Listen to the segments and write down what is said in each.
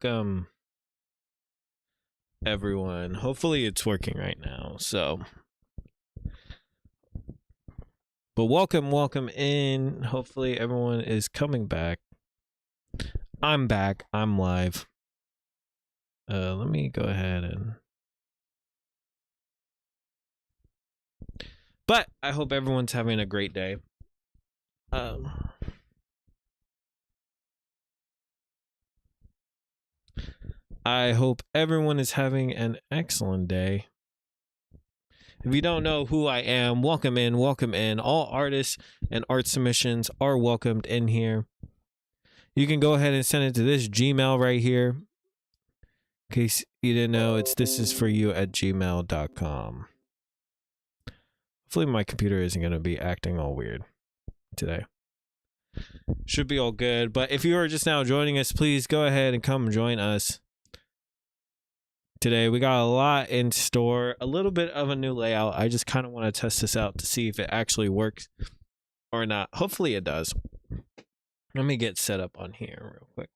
welcome everyone. Hopefully it's working right now. But welcome in. Hopefully everyone is coming back. I'm back. I'm live. Let me go ahead and. But I hope everyone's having a great day. I hope everyone is having an excellent day. If you don't know who I am, welcome in, welcome in. All artists and art submissions are welcomed in here. You can go ahead and send it to this Gmail right here. In case you didn't know, it's thisisforyou@gmail.com. Hopefully my computer isn't going to be acting all weird today. Should be all good. But if you are just now joining us, please go ahead and come join us. Today we got a lot in store, a little bit of a new layout. I just kind of want to test this out to see if it actually works or not. Hopefully it does. Let me get set up on here real quick.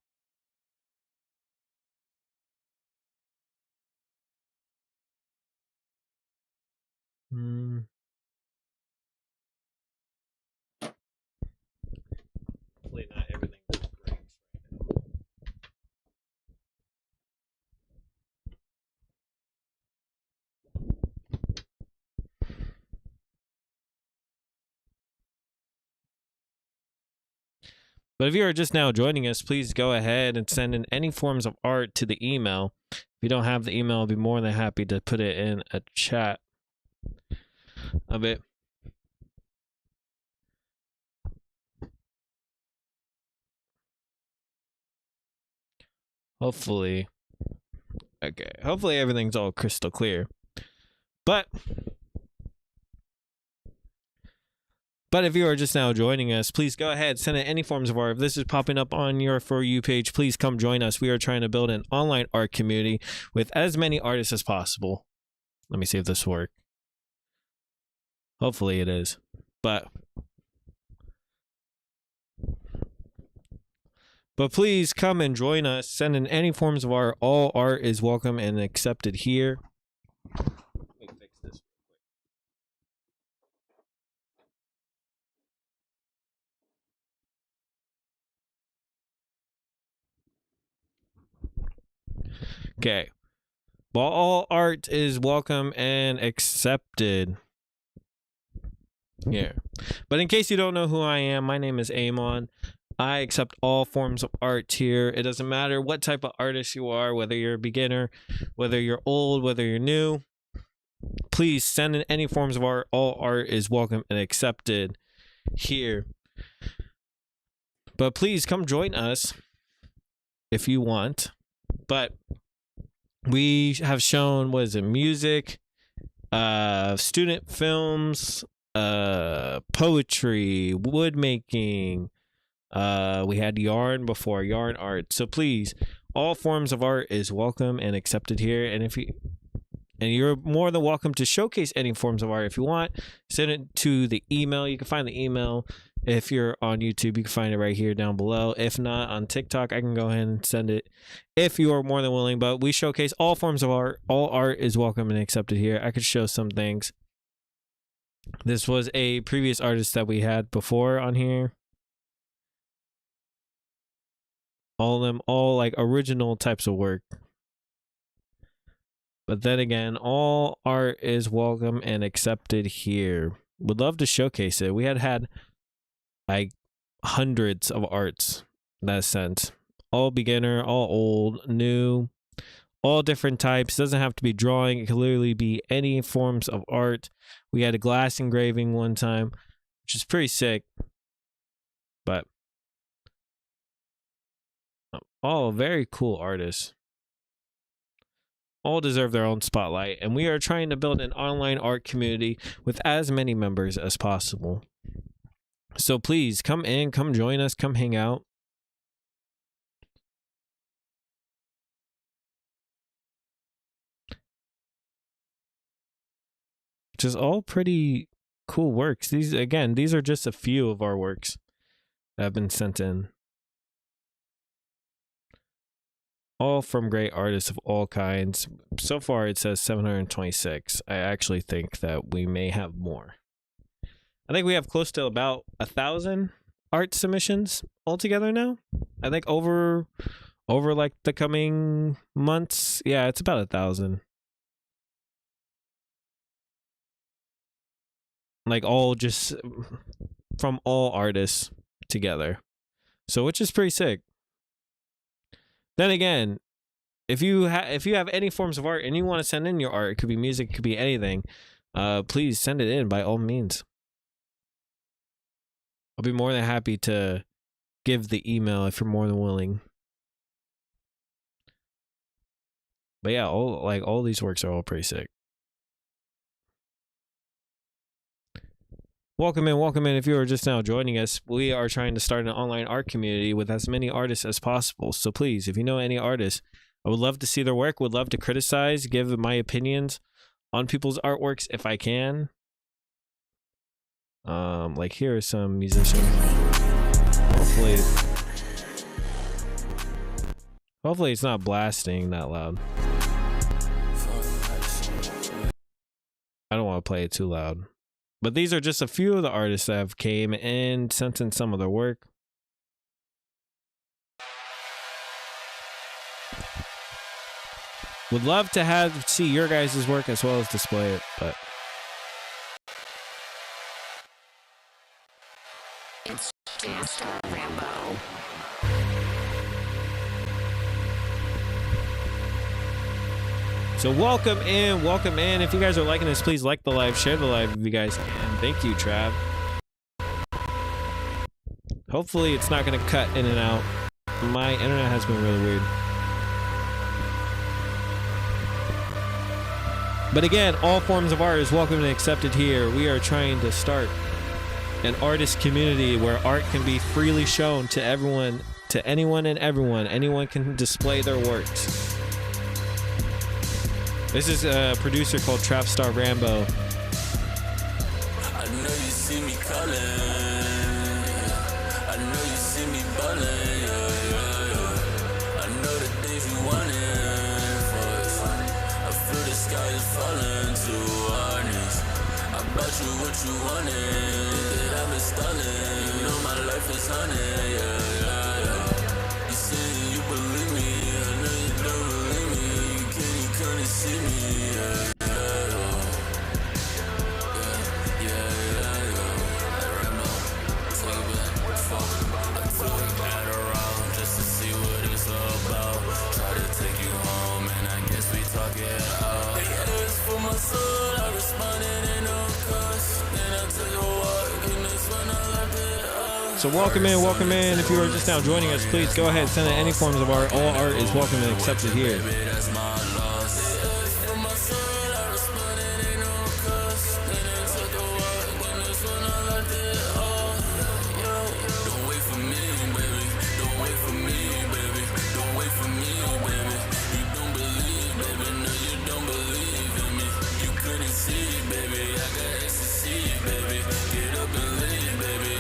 Hopefully not everything just breaks right now. But if you are just now joining us, please go ahead and send in any forms of art to the email. If you don't have the email, I'll be more than happy to put it in a chat of it. Hopefully everything's all crystal clear. But if you are just now joining us, please go ahead, send in any forms of art. If this is popping up on your For You page, please come join us. We are trying to build an online art community with as many artists as possible. Let me see if this works. Hopefully it is. But please come and join us. Send in any forms of art. All art is welcome and accepted here. Let me fix this. Okay. Well, all art is welcome and accepted here. But in case you don't know who I am, my name is Amon. I accept all forms of art here. It doesn't matter what type of artist you are, whether you're a beginner, whether you're old, whether you're new. Please send in any forms of art. All art is welcome and accepted here. But please come join us if you want. But we have shown, what is it, music, student films, poetry, wood making. We had yarn before, yarn art. So please, all forms of art is welcome and accepted here. And you're more than welcome to showcase any forms of art if you want. Send it to the email. You can find the email. If you're on YouTube, you can find it right here down below. If not, on TikTok, I can go ahead and send it if you are more than willing. But we showcase all forms of art. All art is welcome and accepted here. I could show some things. This was a previous artist that we had before on here. All of them, all like original types of work. But then again, all art is welcome and accepted here. Would love to showcase it. We had like hundreds of arts in that sense. All beginner, all old, new, all different types. Doesn't have to be drawing. It can literally be any forms of art. We had a glass engraving one time, which is pretty sick. But all very cool artists. All deserve their own spotlight, and we are trying to build an online art community with as many members as possible. So please come in, come join us, come hang out. Which is all pretty cool works. These are just a few of our works that have been sent in. all from great artists of all kinds. So far, it says 726. I actually think that we may have more. I think we have close to about 1,000 art submissions altogether now. I think over like the coming months, yeah, it's about 1,000. Like all just from all artists together. So which is pretty sick. Then again, if you have any forms of art and you want to send in your art, it could be music, it could be anything, please send it in by all means. I'll be more than happy to give the email if you're more than willing. But yeah, all these works are all pretty sick. Welcome in. If you are just now joining us, we are trying to start an online art community with as many artists as possible. So please, if you know any artists, I would love to see their work, would love to criticize, give my opinions on people's artworks if I can. Like here are some musicians. Hopefully it's not blasting that loud. I don't want to play it too loud. But these are just a few of the artists that have came and sent in some of their work. Would love to see your guys' work as well as display it, but it's Trapstar Rambo. So welcome in. If you guys are liking this, please like the live, share the live if you guys can. Thank you, Trav. Hopefully it's not going to cut in and out. My internet has been really weird. But again, all forms of art is welcome and accepted here. We are trying to start an artist community where art can be freely shown to everyone, to anyone and everyone. Anyone can display their works. This is a producer called Trapstar Rambo. I know you see me calling. I know you see me balling. Yeah. I know the things you wanted first. I feel the sky is falling too honest. I bought you what you wanted. I've been stalling. You know my life is honey. Yeah. You say you believe me. I know you don't believe me. You can't come and see me. Yeah. So welcome in. If you are just now joining us, please go ahead, send in any forms of art. All art is welcome and accepted here.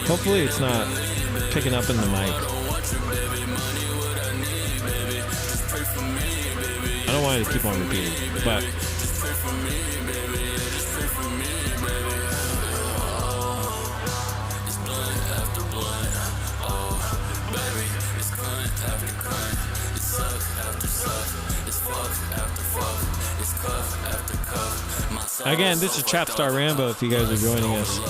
Hopefully it's not picking up in the mic. I don't want it to keep on repeating, but again, this is Trapstar Rambo if you guys are joining us.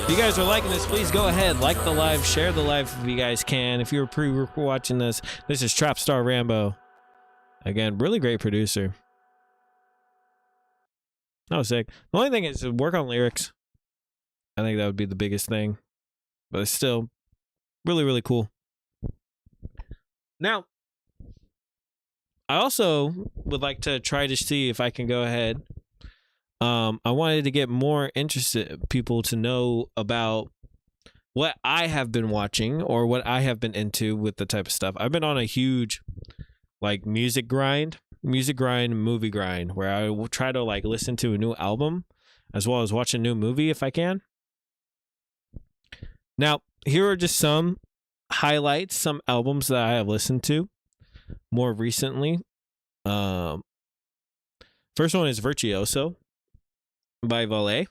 If you guys are liking this, please go ahead, like the live, share the live if you guys can. If you're pre-watching this, this is Trapstar Rambo. Again, really great producer. That was sick. The only thing is to work on lyrics. I think that would be the biggest thing. But it's still really, really cool. Now, I also would like to try to see if I can go ahead I wanted to get more interested people to know about what I have been watching or what I have been into with the type of stuff. I've been on a huge like music grind, movie grind, where I will try to like listen to a new album as well as watch a new movie if I can. Now, here are just some highlights, some albums that I have listened to more recently. First one is Virtuoso by Valet.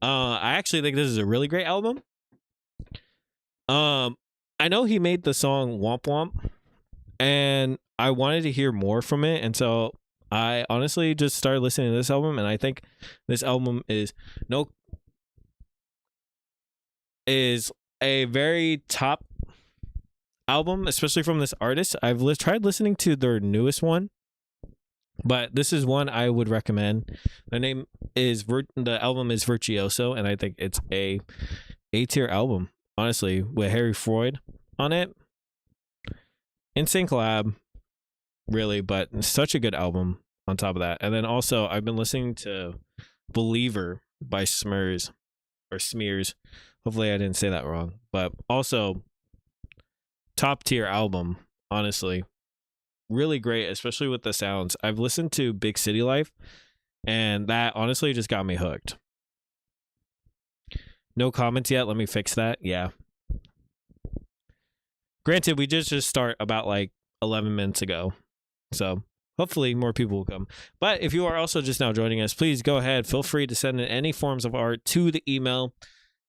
I actually think this is a really great album. I know he made the song Womp Womp, and I wanted to hear more from it, and so I honestly just started listening to this album, and I think this album is a very top album, especially from this artist. I've tried listening to their newest one, but this is one I would recommend. The album is Virtuoso, and I think it's a A-tier album, honestly, with Harry Freud on it. Insane collab, really, but such a good album on top of that. And then also, I've been listening to Believer by Smears. Hopefully I didn't say that wrong. But also, top tier album, honestly. Really great, especially with the sounds. I've listened to Big City Life, and that honestly just got me hooked. No comments yet. Let me fix that. Yeah. Granted, we just start about like 11 minutes ago. So hopefully more people will come. But if you are also just now joining us, please go ahead. Feel free to send in any forms of art to the email.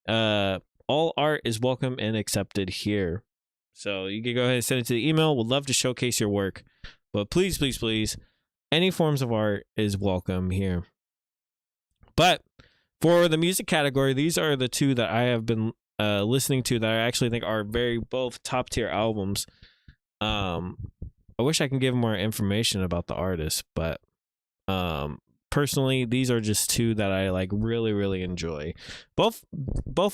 All art is welcome and accepted here. So you can go ahead and send it to the email. We'd love to showcase your work. But please, please, please, any forms of art is welcome here. But for the music category, these are the two that I have been listening to that I actually think are both top tier albums. I wish I can give more information about the artist, but personally, these are just two that I like really, really enjoy. Both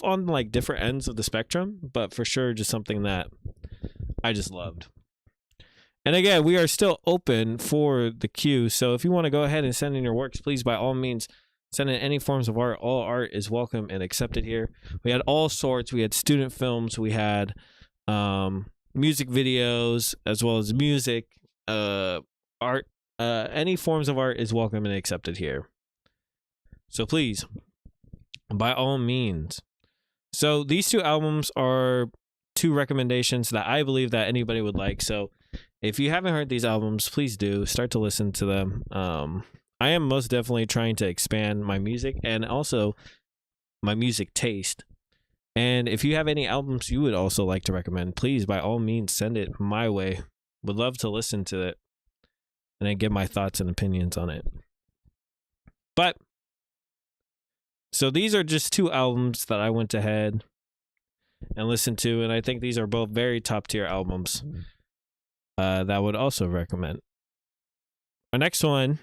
on like different ends of the spectrum, but for sure just something that I just loved. And again, we are still open for the queue, so if you want to go ahead and send in your works, please by all means send in any forms of art. All art is welcome and accepted here. We had all sorts. We had student films. We had music videos, as well as music, art. Any forms of art is welcome and accepted here. So please, by all means. So these two albums are two recommendations that I believe that anybody would like. So if you haven't heard these albums, please do start to listen to them. I am most definitely trying to expand my music and also my music taste. And if you have any albums you would also like to recommend, please, by all means, send it my way. Would love to listen to it and then give my thoughts and opinions on it. But, so these are just two albums that I went ahead and listened to, and I think these are both very top tier albums that I would also recommend. Our next one.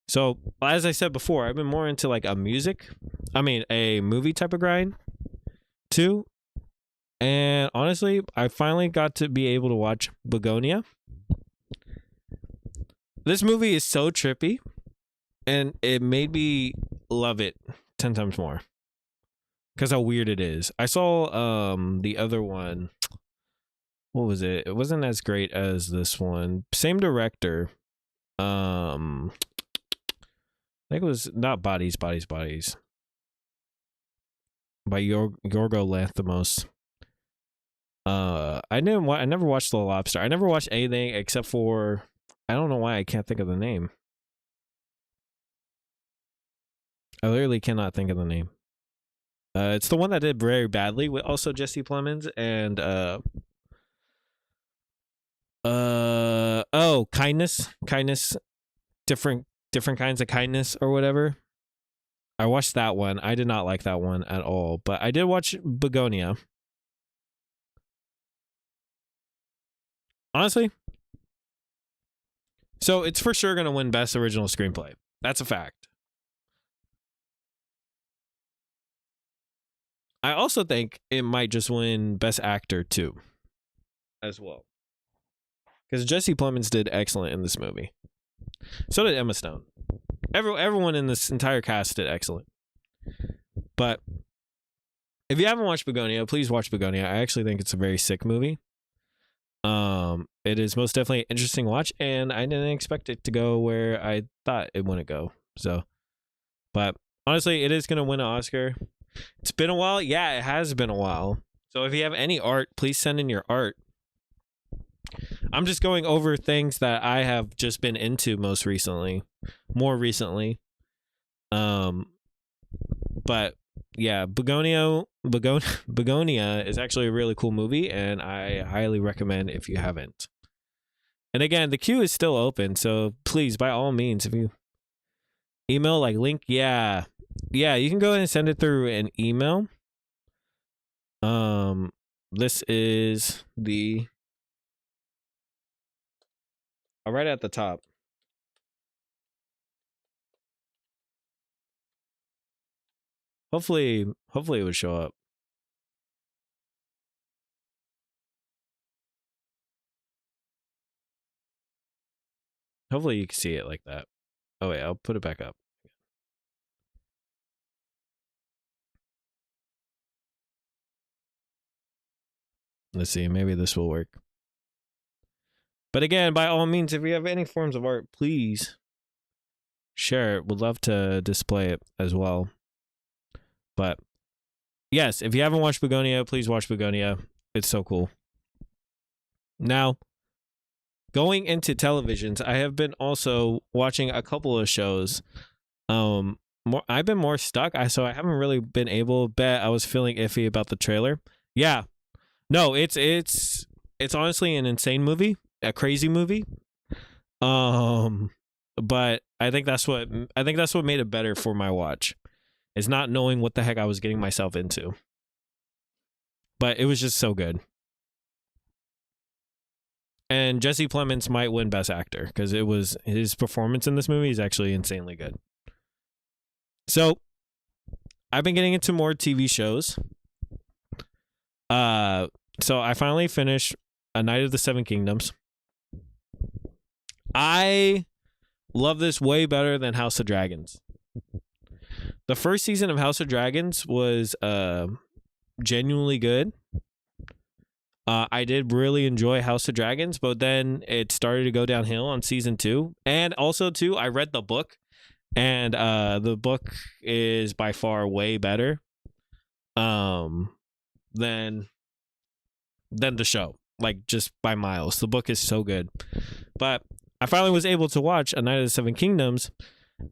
So, as I said before, I've been more into like a movie type of grind too. And honestly, I finally got to be able to watch Begonia. This movie is so trippy, and it made me love it 10 times more because how weird it is. I saw the other one. What was it? It wasn't as great as this one. Same director. I think it was not Bodies by Yorgo Lanthimos. I never watched The Lobster. I never watched anything except for, I don't know why I can't think of the name. I literally cannot think of the name. It's the one that did very badly with also Jesse Plemons and Kindness, different kinds of kindness or whatever. I watched that one. I did not like that one at all, but I did watch Begonia. Honestly, so it's for sure going to win Best Original Screenplay. That's a fact. I also think it might just win Best Actor too, as well. Because Jesse Plemons did excellent in this movie. So did Emma Stone. Everyone in this entire cast did excellent. But if you haven't watched Begonia, please watch Begonia. I actually think it's a very sick movie. It is most definitely an interesting watch, and I didn't expect it to go where I thought it wouldn't go. So, but honestly, it is going to win an Oscar. It's been a while. Yeah, it has been a while. So if you have any art, please send in your art. I'm just going over things that I have just been into more recently. But yeah, Begonia is actually a really cool movie, and I highly recommend if you haven't. And again, the queue is still open, so please, by all means, if you email like link, yeah, you can go ahead and send it through an email. This is right at the top. Hopefully it would show up. Hopefully you can see it like that. Oh wait, I'll put it back up. Let's see, maybe this will work. But again, by all means, if you have any forms of art, please share it. Would love to display it as well. But yes, if you haven't watched Begonia, please watch Begonia. It's so cool. Now, going into televisions, I have been also watching a couple of shows. I've been more stuck, so I haven't really been able. Bet I was feeling iffy about the trailer. Yeah, no, it's honestly an insane movie, a crazy movie. But I think that's what made it better for my watch, is not knowing what the heck I was getting myself into. But it was just so good. And Jesse Plemons might win Best Actor because his performance in this movie is actually insanely good. So I've been getting into more TV shows. So I finally finished A Night of the Seven Kingdoms. I love this way better than House of Dragons. The first season of House of Dragons was genuinely good. I did really enjoy House of Dragons, but then it started to go downhill on season 2. And also, too, I read the book, and the book is by far way better than the show, like just by miles. The book is so good. But I finally was able to watch A Night of the Seven Kingdoms,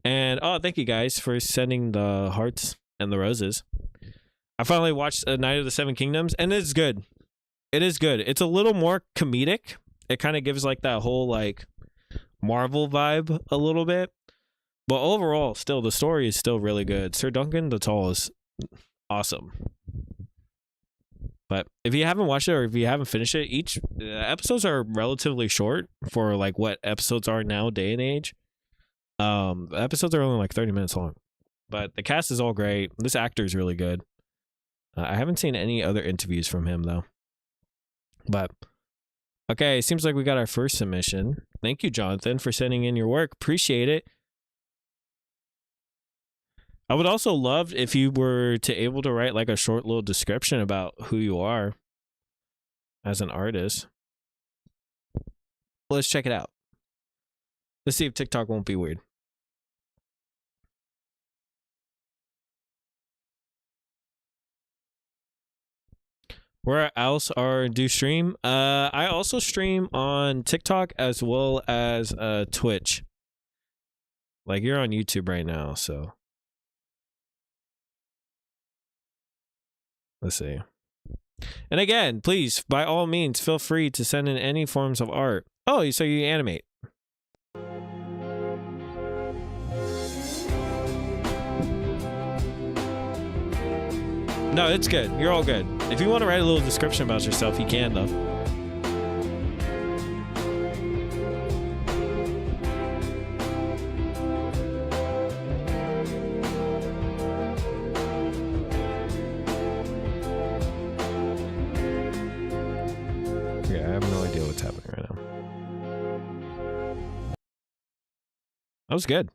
and thank you guys for sending the hearts and the roses. I finally watched A Night of the Seven Kingdoms, and it's good. It is good. It's a little more comedic. It kind of gives like that whole like Marvel vibe a little bit. But overall, still, the story is still really good. Sir Duncan the Tall is awesome. But if you haven't watched it or if you haven't finished it, each episodes are relatively short for like what episodes are now, day and age. The episodes are only like 30 minutes long. But the cast is all great. This actor is really good. I haven't seen any other interviews from him, though. But, okay, it seems like we got our first submission. Thank you, Jonathan, for sending in your work. Appreciate it. I would also love if you were able to write like a short little description about who you are as an artist. Let's check it out. Let's see if TikTok won't be weird. Where else do you stream? I also stream on TikTok as well as Twitch. Like, you're on YouTube right now, so let's see. And again, please, by all means, feel free to send in any forms of art. Oh, so you animate. No, it's good. You're all good. If you want to write a little description about yourself, you can, though. was good.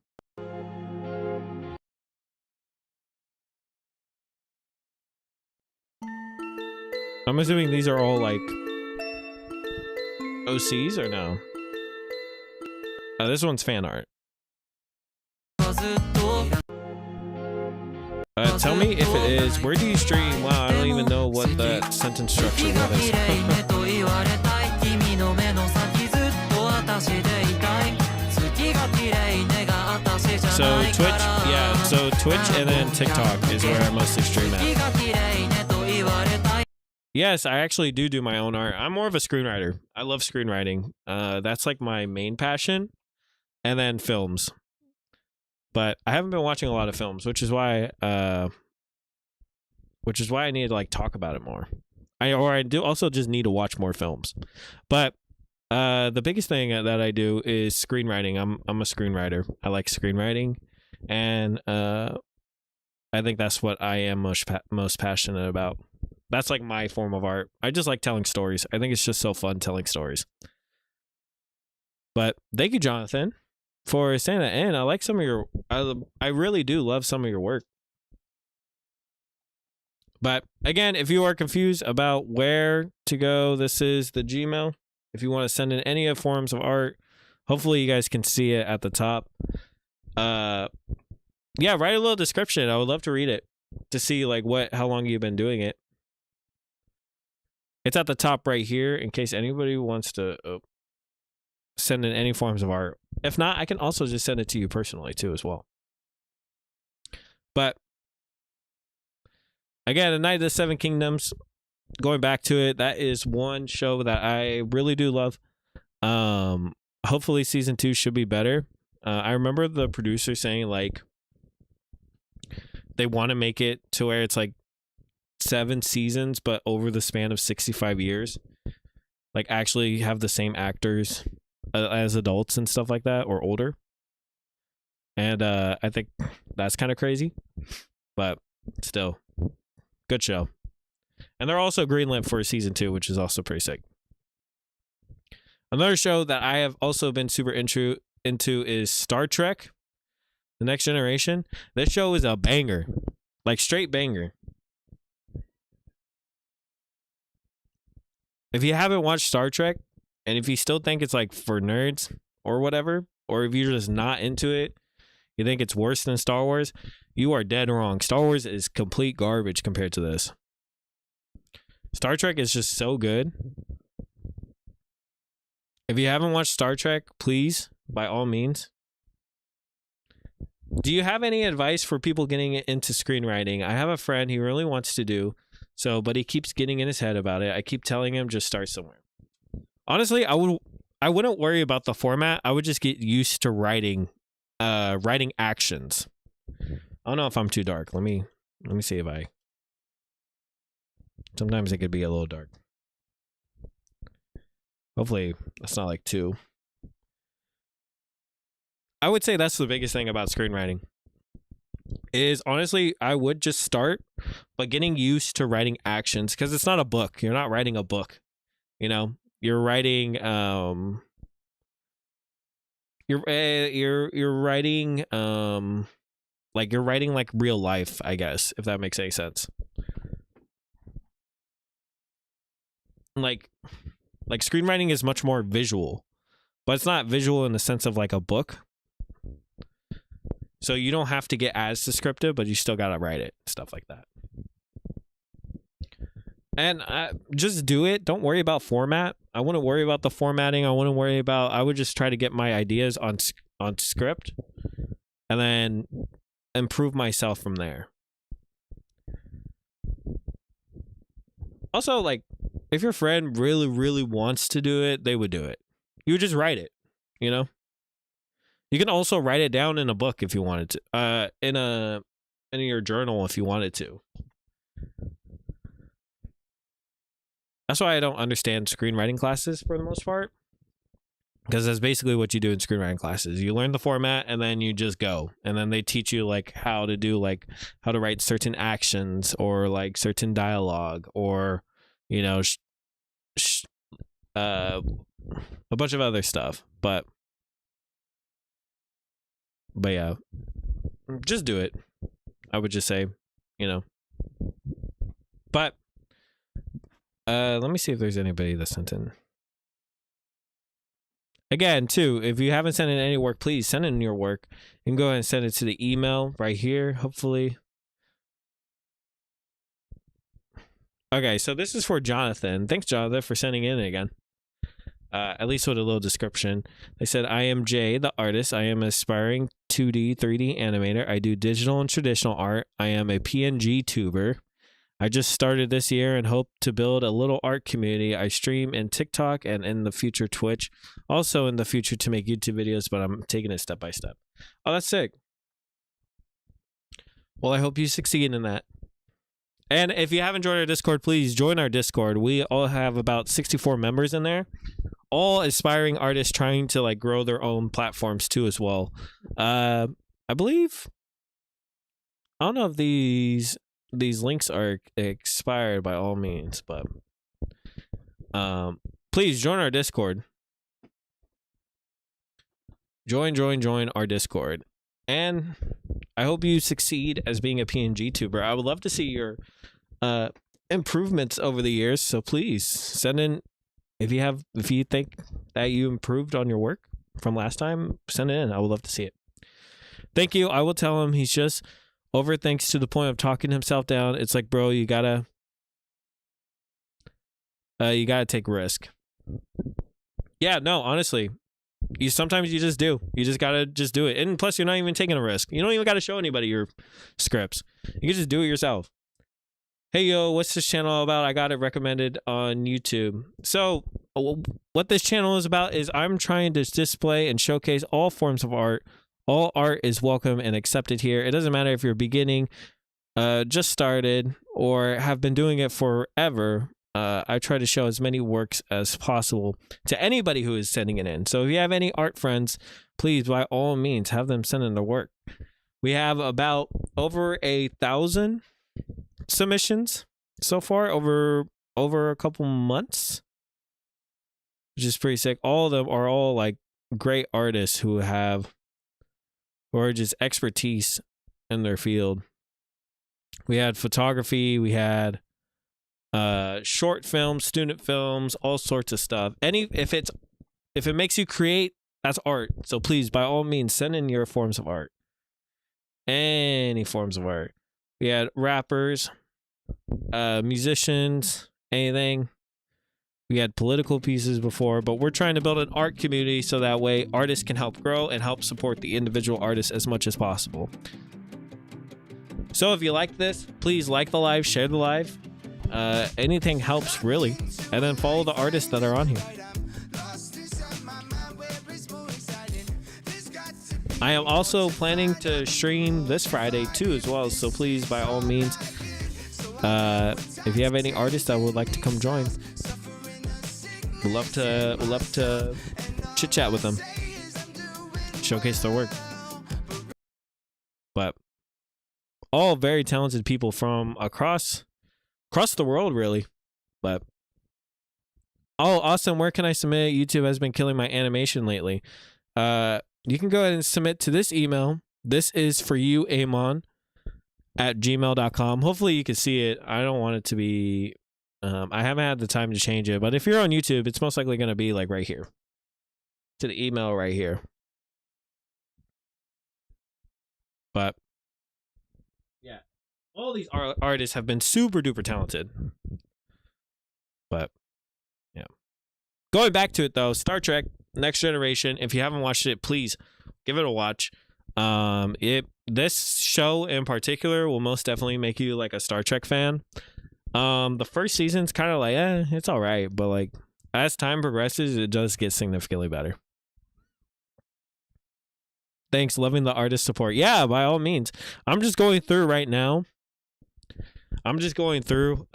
I'm assuming these are all like OCs or no? This one's fan art. Tell me if it is. Where do you stream? Wow, I don't even know what that sentence structure was. So Twitch, yeah. So Twitch and then TikTok is where I mostly stream at. Yes, I actually do my own art. I'm more of a screenwriter. I love screenwriting. That's like my main passion, and then films. But I haven't been watching a lot of films, which is why I need to like talk about it more. I do also just need to watch more films. But the biggest thing that I do is screenwriting. I'm a screenwriter. I like screenwriting, and I think that's what I am most passionate about. That's like my form of art. I just like telling stories. I think it's just so fun telling stories. But thank you, Jonathan, for saying that. And I like some of your, I really do love some of your work. But again, if you are confused about where to go, this is the Gmail. If you want to send in any forms of art, hopefully you guys can see it at the top. Yeah, write a little description. I would love to read it to see like how long you've been doing it. It's at the top right here in case anybody wants to send in any forms of art. If not, I can also just send it to you personally too as well. But again, A Night of the Seven Kingdoms, going back to it, that is one show that I really do love. Hopefully season 2 should be better. I remember the producer saying like they want to make it to where it's like 7 seasons, but over the span of 65 years, like actually have the same actors as adults and stuff like that, or older. And I think that's kind of crazy, but still, good show. And they're also greenlit for season 2, which is also pretty sick. Another show that I have also been super into is Star Trek: The Next Generation. This show is a banger, like straight banger. If you haven't watched Star Trek, and if you still think it's like for nerds or whatever, or if you're just not into it, you think it's worse than Star Wars, you are dead wrong. Star Wars is complete garbage compared to this. Star Trek is just so good. If you haven't watched Star Trek, please, by all means. Do you have any advice for people getting into screenwriting? I have a friend he really wants to do, but he keeps getting in his head about it. I keep telling him just start somewhere. Honestly, I wouldn't worry about the format. I would just get used to writing actions. I don't know if I'm too dark. Let me see if I. Sometimes it could be a little dark. Hopefully that's not like 2. I would say that's the biggest thing about screenwriting. Is honestly, I would just start, but getting used to writing actions, because it's not a book. You're not writing a book. You know, you're writing you're writing like you're writing like real life, I guess, if that makes any sense. Like screenwriting is much more visual, but it's not visual in the sense of like a book. So you don't have to get as descriptive, but you still gotta write it, stuff like that. And just do it. Don't worry about format. I wouldn't worry about the formatting. I would just try to get my ideas on script, and then improve myself from there. Also, like, if your friend really, really wants to do it, they would do it. You would just write it, you know? You can also write it down in a book if you wanted to. In your journal if you wanted to. That's why I don't understand screenwriting classes for the most part. Because that's basically what you do in screenwriting classes. You learn the format and then you just go. And then they teach you like how to write certain actions or like certain dialogue or, you know, a bunch of other stuff. But But yeah, just do it. I would just say, you know. But let me see if there's anybody that sent in. Again, too, if you haven't sent in any work, please send in your work. You can go ahead and send it to the email right here, hopefully. Okay, so this is for Jonathan. Thanks, Jonathan, for sending in again. At least with a little description. They said, I am Jay, the artist. I am an aspiring 2D, 3D animator. I do digital and traditional art. I am a PNG tuber. I just started this year and hope to build a little art community. I stream in TikTok and in the future Twitch. Also in the future to make YouTube videos, but I'm taking it step by step. Oh, that's sick. Well, I hope you succeed in that. And if you haven't joined our Discord, please join our Discord. We all have about 64 members in there. All aspiring artists trying to like grow their own platforms too as well. I believe, I don't know if these links are expired by all means, but please join our Discord. Join our Discord. And I hope you succeed as being a PNG tuber. I would love to see your improvements over the years. So please send in if you think that you improved on your work from last time, send it in. I would love to see it. Thank you. I will tell him he's just overthinks to the point of talking himself down. It's like, bro, you gotta take risk. Yeah, no, honestly, sometimes you just do. You just gotta just do it. And plus, you're not even taking a risk. You don't even gotta show anybody your scripts. You can just do it yourself. Hey, yo, what's this channel all about? I got it recommended on YouTube. So what this channel is about is I'm trying to display and showcase all forms of art. All art is welcome and accepted here. It doesn't matter if you're beginning, just started, or have been doing it forever. I try to show as many works as possible to anybody who is sending it in. So if you have any art friends, please, by all means, have them send in their work. We have about over 1,000 submissions so far over a couple months, which is pretty sick. All of them are all like great artists who have or just expertise in their field. We had photography, we had short films, student films, all sorts of stuff. If it makes you create, that's art. So please, by all means, send in your forms of art. Any forms of art. We had rappers, musicians, anything. We had political pieces before, but we're trying to build an art community so that way artists can help grow and help support the individual artists as much as possible. So if you like this, please like the live, share the live. Anything helps, really. And then follow the artists that are on here. I am also planning to stream this Friday too as well, so please, by all means, if you have any artists that would like to come join, we'd love to chit chat with them, showcase their work. But all very talented people from across the world, really. But oh, awesome! Where can I submit? YouTube has been killing my animation lately. You can go ahead and submit to this email. This is for you, Amon, at gmail.com. Hopefully you can see it. I don't want it to be I haven't had the time to change it, but if you're on YouTube, it's most likely going to be like right here to the email right here. But yeah, all these artists have been super duper talented. But yeah, going back to it though, Star Trek Next Generation, if you haven't watched it, please give it a watch. This show in particular will most definitely make you like a Star Trek fan. The first season's kind of like, it's all right, but like as time progresses, it does get significantly better. Thanks, loving the artist support. Yeah, by all means. I'm just going through right now. I'm just going through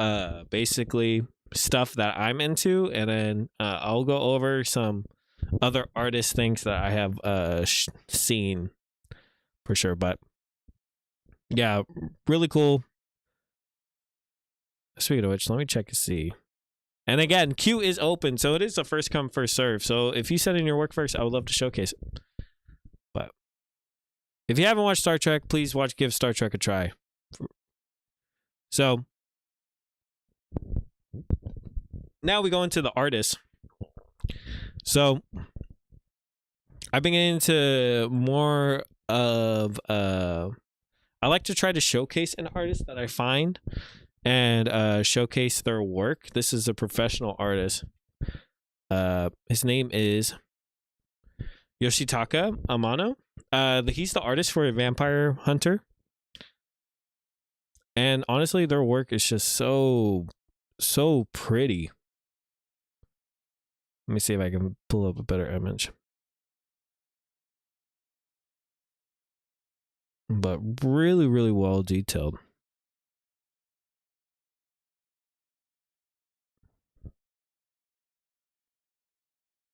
basically stuff that I'm into, and then I'll go over some other artist things that I have seen for sure. But yeah, really cool. Speaking of which, let me check to see. And again, queue is open, so it is a first come, first serve. So if you send in your work first, I would love to showcase it. But If you haven't watched Star Trek, please give Star Trek a try. So now we go into the artists. So I've been getting into more of I like to try to showcase an artist that I find and showcase their work. This is a professional artist. His name is Yoshitaka Amano. He's the artist for Vampire Hunter. And honestly, their work is just so pretty. Let me see if I can pull up a better image. But really, really well detailed.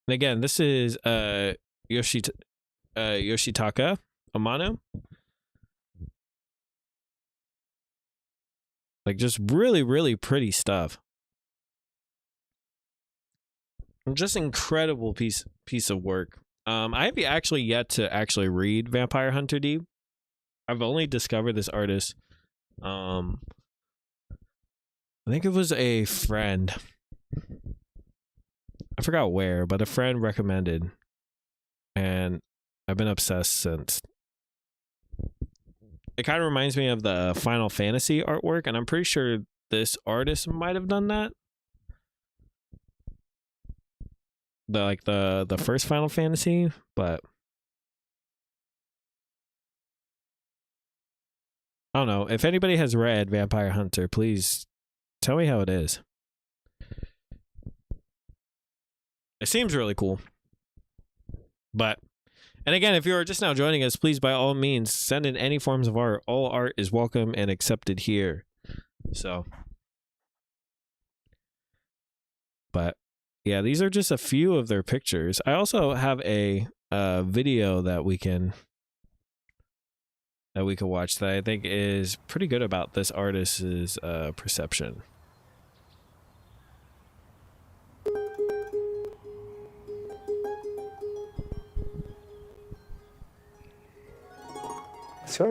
And again, this is Yoshitaka Amano. Like, just really, really pretty stuff. Just incredible piece of work. I have actually yet to actually read Vampire Hunter D. I've only discovered this artist. I think it was a friend. I forgot where, but a friend recommended, and I've been obsessed since. It kind of reminds me of the Final Fantasy artwork, and I'm pretty sure this artist might have done that. The first Final Fantasy, but I don't know. If anybody has read Vampire Hunter, please tell me how it is. It seems really cool. But, and again, if you're just now joining us, please, by all means, send in any forms of art. All art is welcome and accepted here. So, but yeah, these are just a few of their pictures. I also have a video that we can watch that I think is pretty good about this artist's perception. Please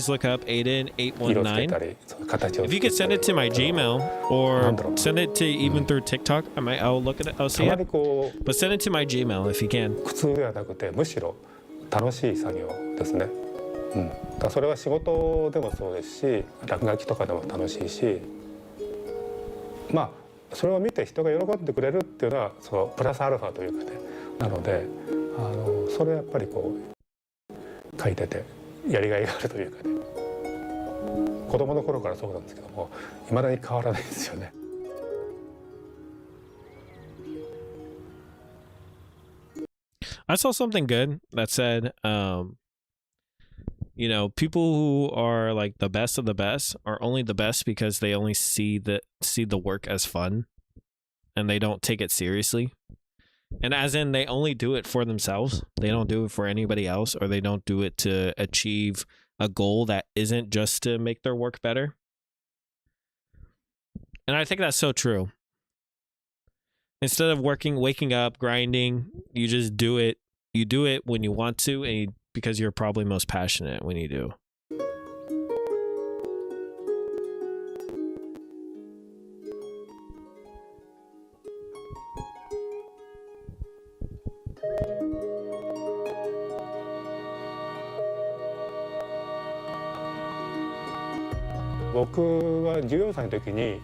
look up Aiden819. If you could send it to my Gmail or send it to even through TikTok, I'll look at it. I'll see it. But send it to my Gmail if you can. 苦痛ではなくてむしろ楽しい作業ですね。だからそれは仕事でもそうですし、落書きとかでも楽しいし、まあそれを見て人が喜んでくれるっていうのはそのプラスアルファというかね。なのでそれはやっぱりこう書いててやりがいがあるというかね。子供の頃からそうなんですけども、未だに変わらないですよね。I saw something good that said, you know, people who are like the best of the best are only the best because they only see the work as fun, and they don't take it seriously. And as in, they only do it for themselves. They don't do it for anybody else, or they don't do it to achieve a goal that isn't just to make their work better. And I think that's so true. Instead of waking up, grinding, you just do it. You do it when you want to, and because you're probably most passionate when you do.僕は14歳の時に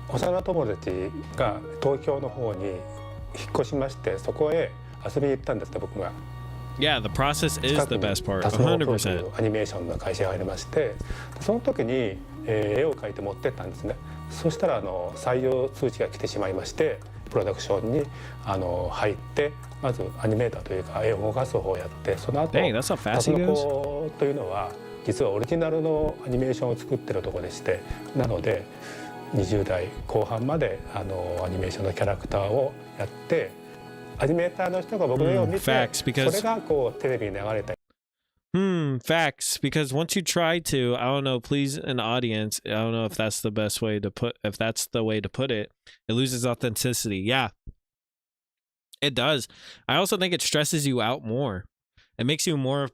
幼友達が東京の方に引っ越しまして、そこへ遊びに行ったんですね、僕が。Yeah, the process is the best part. 100%. アニメーションの会社がありまして、その時に絵を描いて持ってったんですね。そしたら採用通知が来てしまいまして、プロダクションに入って、まずアニメーターというか絵を動かす方をやって、その後Dang, that's how fast he タツノ goes. コというのは実はオリジナルのアニメーションを作ってるところでして、なので20代後半までアニメーションのキャラクターをやって、アニメーターの人が僕の絵を見て、それがこうテレビに流れたり。Facts. Because once you try to, I don't know, please an audience, I don't know if that's the best way to put, if that's the way to put it, it loses authenticity. Yeah. It does. I also think it stresses you out more. It makes you more of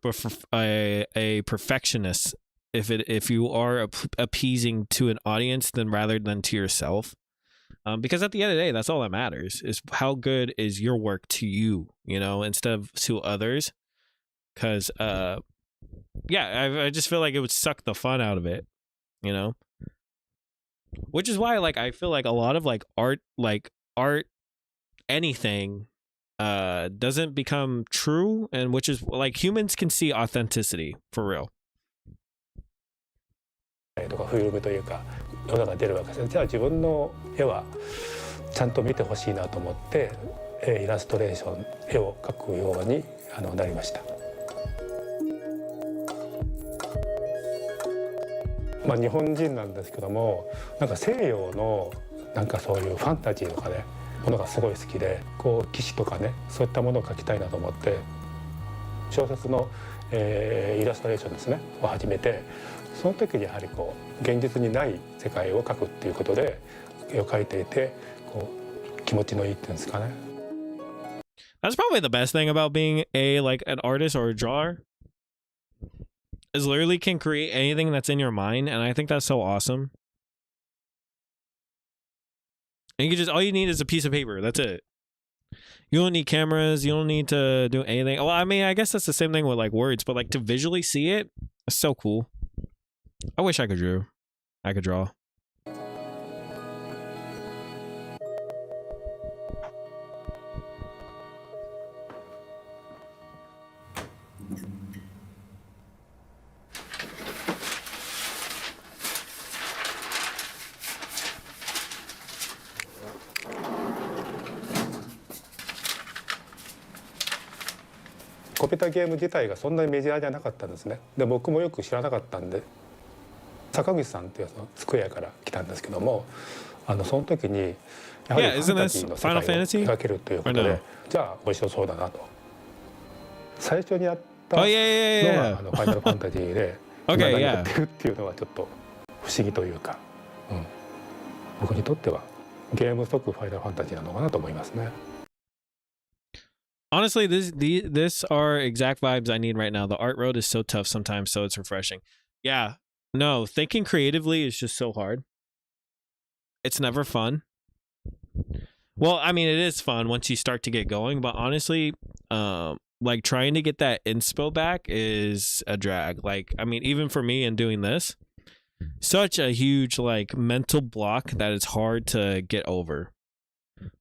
a perfectionist if you are appeasing to an audience than rather than to yourself. Because at the end of the day, that's all that matters is how good is your work to you, you know, instead of to others. Because yeah, I just feel like it would suck the fun out of it, you know. Which is why, like, I feel like a lot of like art, anything doesn't become true, and which is like humans can see authenticity for real. とかフィルムというか世の中に出るわけですね。じゃあ自分の絵はちゃんと見てほしいなと思ってイラストレーション絵を描くようになりました。まあ日本人なんですけども、なんか西洋のなんかそういうファンタジーとかねものがすごい好きで、こう騎士とかねそういったものを描きたいなと思って小説の、イラストレーションですねを始めて、その時にやはりこう現実にない世界を描くっていうことで絵を描いていてこう気持ちのいいっていうんですかね。That's probably the best thing about being an artist or a drawer. Is literally can create anything that's in your mind, and I think that's so awesome. And you can just all you need is a piece of paper. That's it. You don't need cameras. You don't need to do anything. Well, I mean, I guess that's the same thing with like words, but like to visually see it, it's so cool. I wish I could draw. I could draw.コンピューターゲーム自体がそんなにメジャーじゃなかったんですね。で僕もよく知らなかったんで、坂口さんっていうスクエアから来たんですけども、その時にやはりファンタジーの世界を描けるということで、じゃあ面白そうだなと。最初にやったのがファイナルファンタジーで今何やってるっていうのはちょっと不思議というか、僕にとってはゲーム即ファイナルファンタジーなのかなと思いますね。Honestly, this are exact vibes I need right now. The art road is so tough sometimes, so it's refreshing. Yeah, no, thinking creatively is just so hard. It's never fun. Well, I mean, it is fun once you start to get going, but honestly, like trying to get that inspo back is a drag. Like, I mean, even for me in doing this, such a huge like mental block that it's hard to get over.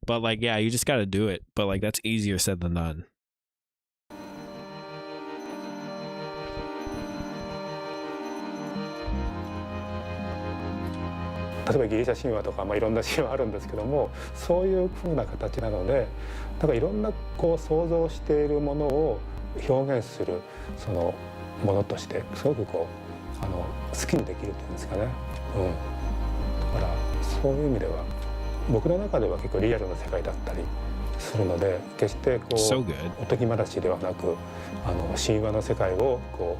But like, yeah, you just got to do it. But like, that's easier said than done. 例えばギリシャ神話とか、いろんな神話あるんですけども、そういう風な形なので、だからいろんなこう想像しているものを表現するそのものとしてすごくこう好きにできるっていうんですかね。だからそういう意味では僕の中では結構リアルな世界だったりするので、決してこうおとぎ話ではなく神話の世界をこ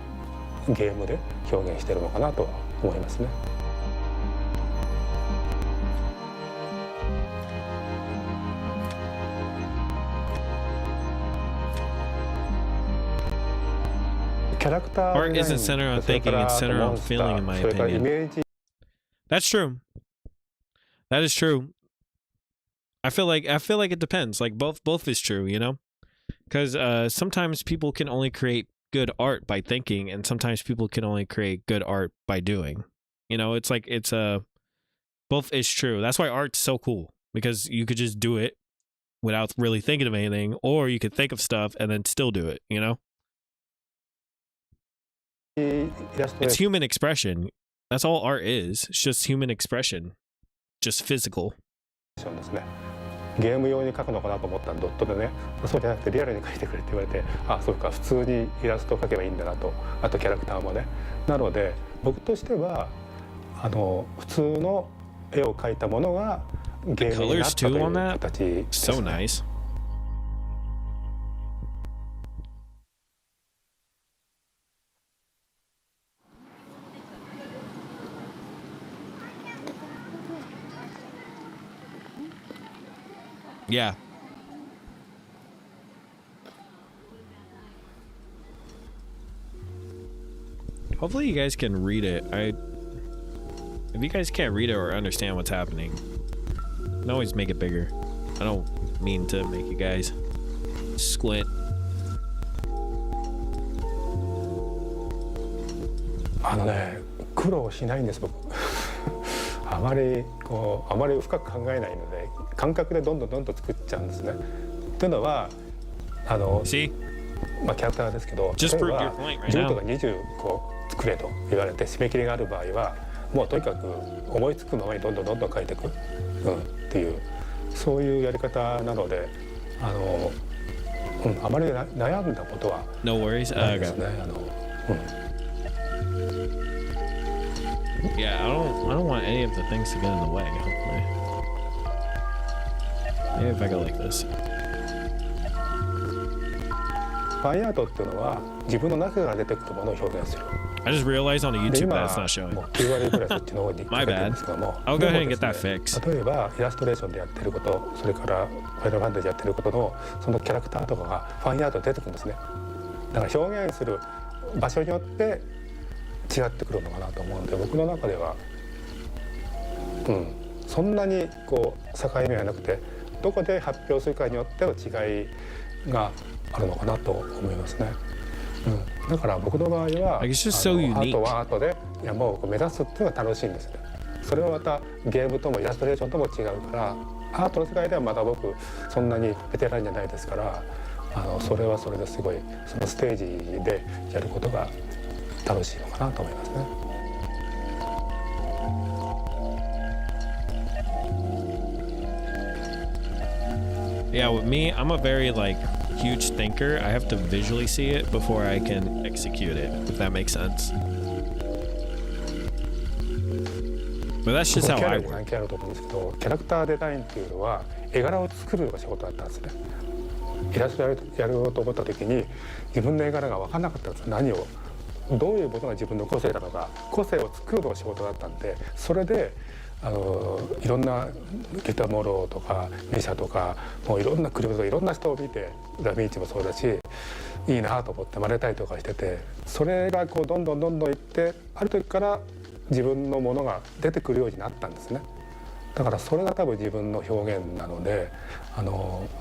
うゲームで表現しているのかなとは思いますね。キャラクター Art isn't centered on thinking, it's centered on feeling, in my opinion. That's true. That is true. I feel like it depends. Like both is true, you know? Because sometimes people can only create good art by thinking, and sometimes people can only create good art by doing. You know, it's like both is true. That's why art's so cool, because you could just do it without really thinking of anything, or you could think of stuff and then still do it, you know? It's human expression. That's all art is. It's just human expression. Just physical. ゲーム用に描くのかなと思ったらドットでね、そうじゃなくてリアルに描いてくれって言われて、あ、そうか、普通にイラストを描けばいいんだなと、あとキャラクターもね。なので僕としては普通の絵を描いたものがゲームになったという形ですね。So nice. Yeah. Hopefully you guys can read it. If you guys can't read it or understand what's happening, you can always make it bigger. I don't mean to make you guys squint. 苦労しないんです僕あまり深く考えないので感覚でどんどん作っちゃうんですね。というのはSee? まあキャラクターですけど、 Just 例え prove ば your point right 10と now. か20こう作れと言われて締め切りがある場合はもうとにかく思いつくままにどんどん書いていく、っていうそういうやり方なのであまり悩んだことは No worries. ないですね。Yeah, I don't want any of the things to get in the way, hopefully. Maybe if I go like this. ファインアートっていうのは自分の中から出てくるものを表現する。 I just realized on the で YouTube 今 that it's not showing. もう9割ぐらいそっちの方に My かけてる bad. んですけども I'll go ahead and で get も that ですね fixed. 例えばイラストレーションでやってることそれからファイナルファンタジーやってることのそのキャラクターとかがファインアートで出てくるんですね。だから表現する場所によって違ってくるのかなと思うので僕の中ではそんなにこう境目はなくてどこで発表するかによっての違いがあるのかなと思いますね。だから僕の場合は Like, it's just so アー unique. トはアートでもう目指すっていうのが楽しいんですね。それはまたゲームともイラストレーションとも違うからアートの世界ではまだ僕そんなにベテランじゃないですからそれはそれですごいそのステージでやることが楽しいのかなと思いますね。Yeah, with me, I'm a very like huge thinker. I have to visually see it before I can execute it, if that makes sense. But that's just キ how ャラ I に work. 関係あると思うんですけどキャラクターデザインっていうのは絵柄を作るのが仕事だったんですね。イラストやろうと思った時に自分の絵柄が分からなかったんです。何をどういうものが自分の個性だとか個性を作るのが仕事だったんでそれでいろんなギターモローとかミシャとかもういろんなクリプとかいろんな人を見てダ・ヴィンチもそうだしいいなと思って真似たりとかしててそれがこうどんどんいってある時から自分のものが出てくるようになったんですね。だからそれが多分自分の表現なので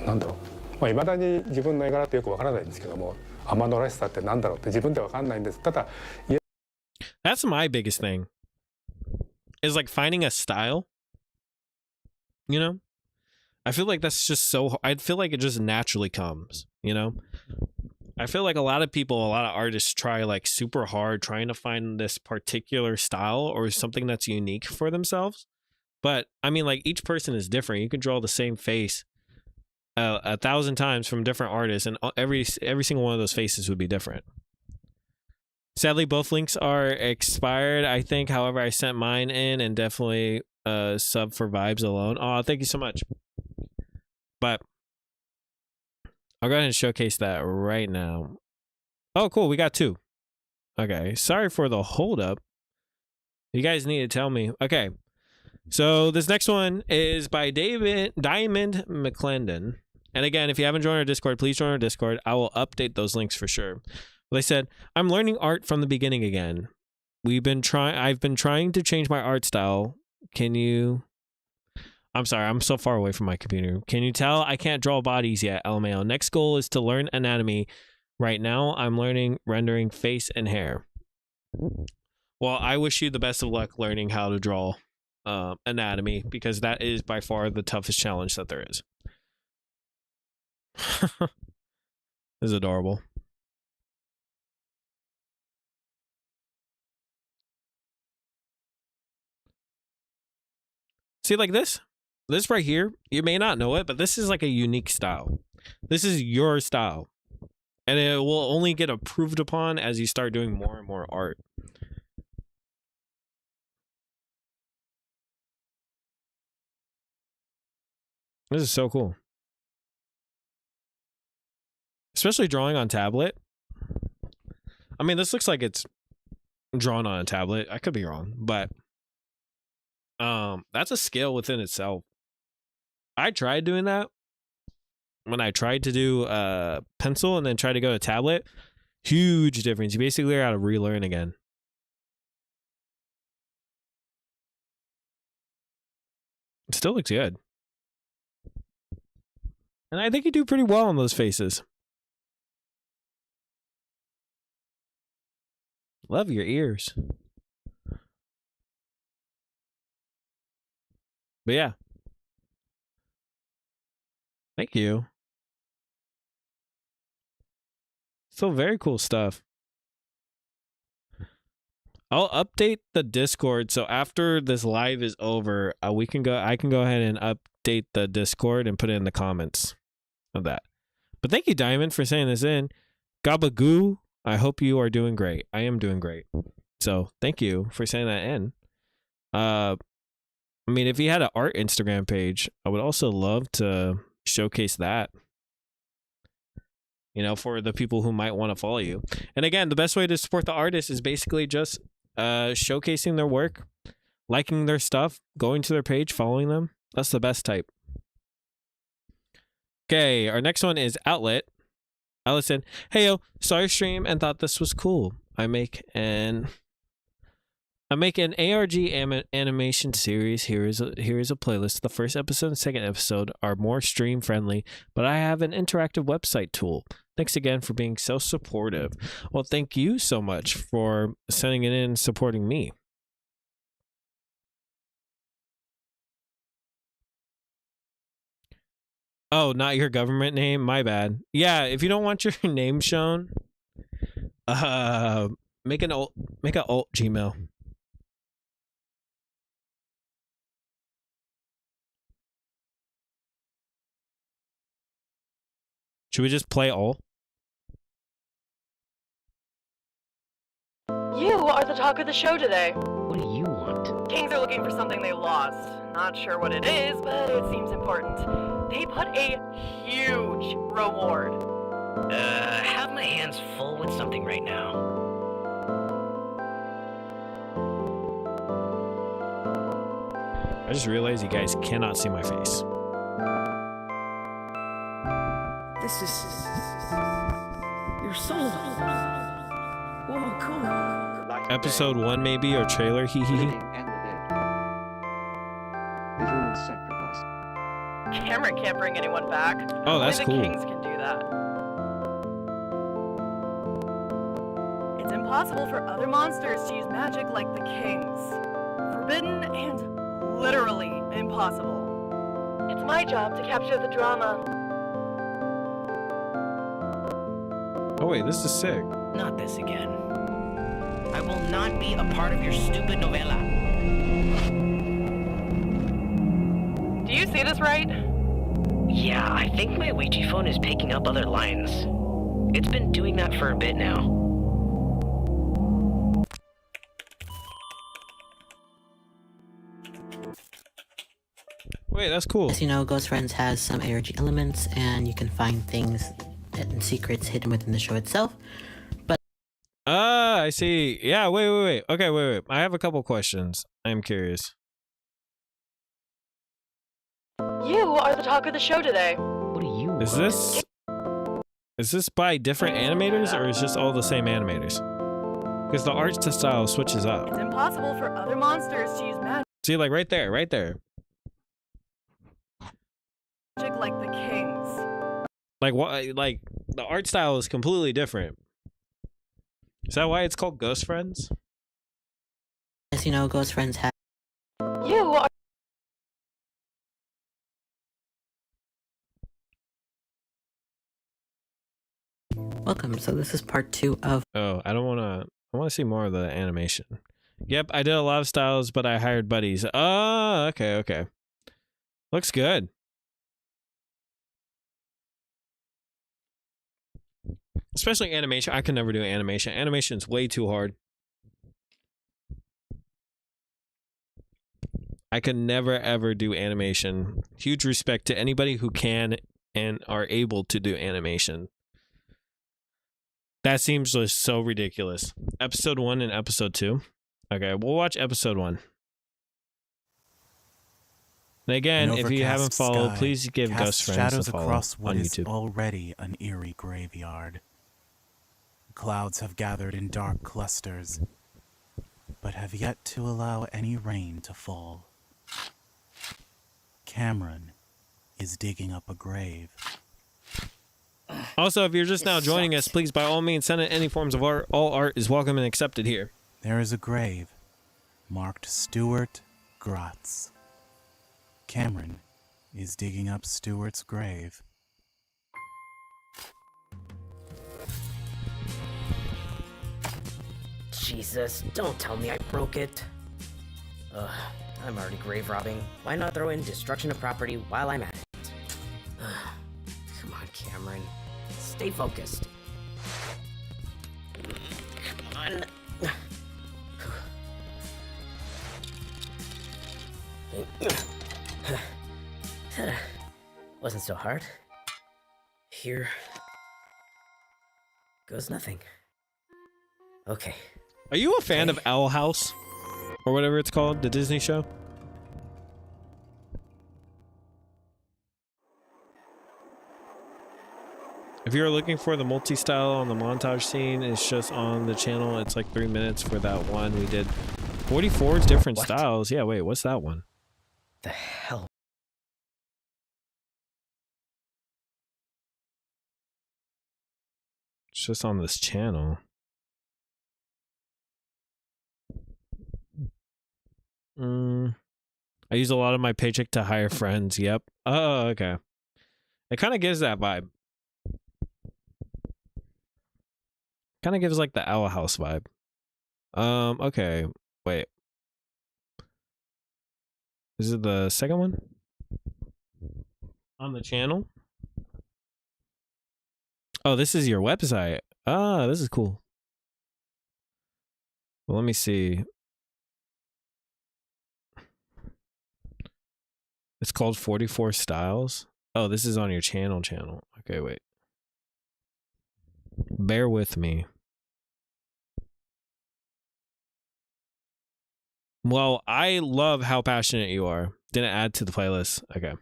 なんだろういまだに自分の絵柄ってよくわからないんですけども天野らしさってなんだろうって自分でわかんないんです。ただ That's my biggest thing. Is like finding a style. You know? I feel like that's just so I feel like it just naturally comes, you know? I feel like a lot of people, a lot of artists try like super hard trying to find this particular style or something that's unique for themselves. But I mean, like each person is different. You can draw the same face 1,000 times from different artists, and every single one of those faces would be different. Sadly, both links are expired, I think. However, I sent mine in and definitely sub for Vibes alone. Oh, thank you so much. But I'll go ahead and showcase that right now. Oh, cool. We got 2. Okay. Sorry for the hold up. You guys need to tell me. Okay. So this next one is by Diamond McClendon. And again, if you haven't joined our Discord, please join our Discord. I will update those links for sure. They said, I'm learning art from the beginning again. I've been trying to change my art style. I'm sorry, I'm so far away from my computer. Can you tell I can't draw bodies yet? LMAO. Next goal is to learn anatomy. Right now, I'm learning rendering face and hair. Well, I wish you the best of luck learning how to draw anatomy, because that is by far the toughest challenge that there is. This is adorable. See, like this right here, you may not know it, but this is like a unique style. This is your style. And it will only get improved upon as you start doing more and more art. This is so cool. Especially drawing on tablet. I mean, this looks like it's drawn on a tablet. I could be wrong, but that's a skill within itself. I tried doing that when I tried to do pencil and then tried to go to tablet. Huge difference. You basically got to relearn again. Still looks good. And I think you do pretty well on those faces. Love your ears. But yeah. Thank you. Still very cool stuff. I'll update the Discord, so after this live is over, I can go ahead and update the Discord and put it in the comments of that. But thank you, Diamond, for saying this in. Gabagoo, I hope you are doing great. I am doing great. So thank you for saying that in. I mean, if you had an art Instagram page, I would also love to showcase that. You know, for the people who might want to follow you. And again, the best way to support the artist is basically just showcasing their work, liking their stuff, going to their page, following them. That's the best type. Okay, our next one is Outlet. Allison, hey yo, saw your stream and thought this was cool. I make an ARG animation series. Here is a playlist. The first episode and second episode are more stream friendly, but I have an interactive website tool. Thanks again for being so supportive. Well, thank you so much for sending it in and supporting me. Oh, not your government name? My bad. Yeah, if you don't want your name shown, make an alt Gmail. Should we just play all? You are the talk of the show today. What do you want? Kings are looking for something they lost. Not sure what it is, but it seems important. They put a huge reward. Have my hands full with something right now. I just realized you guys cannot see my face. This is your soul. Whoa, cool. Episode 1 maybe, or trailer, hee hee hee. Cameron can't bring anyone back. Oh, that's Only cool. the Kings can do that. It's impossible for other monsters to use magic like the Kings. Forbidden and literally impossible. It's my job to capture the drama. Oh wait, this is sick. Not this again. I will not be a part of your stupid novella. Do you see this right? Yeah, I think my Ouija phone is picking up other lines. It's been doing that for a bit now. Wait, that's cool. As you know, Ghost Friends has some ARG elements, and you can find things and secrets hidden within the show itself. But I see. Yeah, wait. Okay, wait. I have a couple questions. I'm curious. You are the talk of the show today. What do you want? Is this by different animators, or is just all the same animators? Because the art style switches up. It's impossible for other monsters to use magic See, like right there. like the Kings. Like what? Like the art style is completely different. Is that why it's called Ghost Friends? as you know, Ghost Friends has You are welcome. So this is part 2 of Oh, I want to see more of the animation. Yep, I did a lot of styles, but I hired buddies. Oh, okay. Looks good. Especially animation. I could never do animation. Animation's way too hard. I could never ever do animation. Huge respect to anybody who can and are able to do animation. That seems just so ridiculous. Episode 1 and episode 2. Okay, we'll watch episode 1. And again, An if you haven't overcast followed, sky please give casts Ghost Friends shadows a follow across what on is YouTube. already an eerie graveyard. Clouds have gathered in dark clusters, but have yet to allow any rain to fall. Cameron is digging up a grave. Also, if you're just now joining us, please by all means send in any forms of art. All art is welcome and accepted here. There is a grave marked Stuart Grotz. Cameron is digging up Stuart's grave. Jesus, don't tell me I broke it. Ugh, I'm already grave robbing. Why not throw in destruction of property while I'm at it? Come on, Cameron. Stay focused. Come on. Wasn't so hard. Here goes nothing. Okay. Are you a fan of Owl House? Or whatever it's called, the Disney show? If you're looking for the multi-style on the montage scene, it's just on the channel. It's like 3 minutes for that one. We did 44 different styles. Yeah, wait, what's that one? The hell? It's just on this channel. I use a lot of my paycheck to hire friends. Yep. Oh, okay. It kind of gives that vibe. Kind of gives like the Owl House vibe. Okay. Wait. Is it the second one? On the channel? Oh, this is your website. Ah, this is cool. Well, let me see. It's called 44 Styles. Oh, this is on your channel. Okay, wait. Bear with me. Well, I love how passionate you are. Didn't add to the playlist. Okay.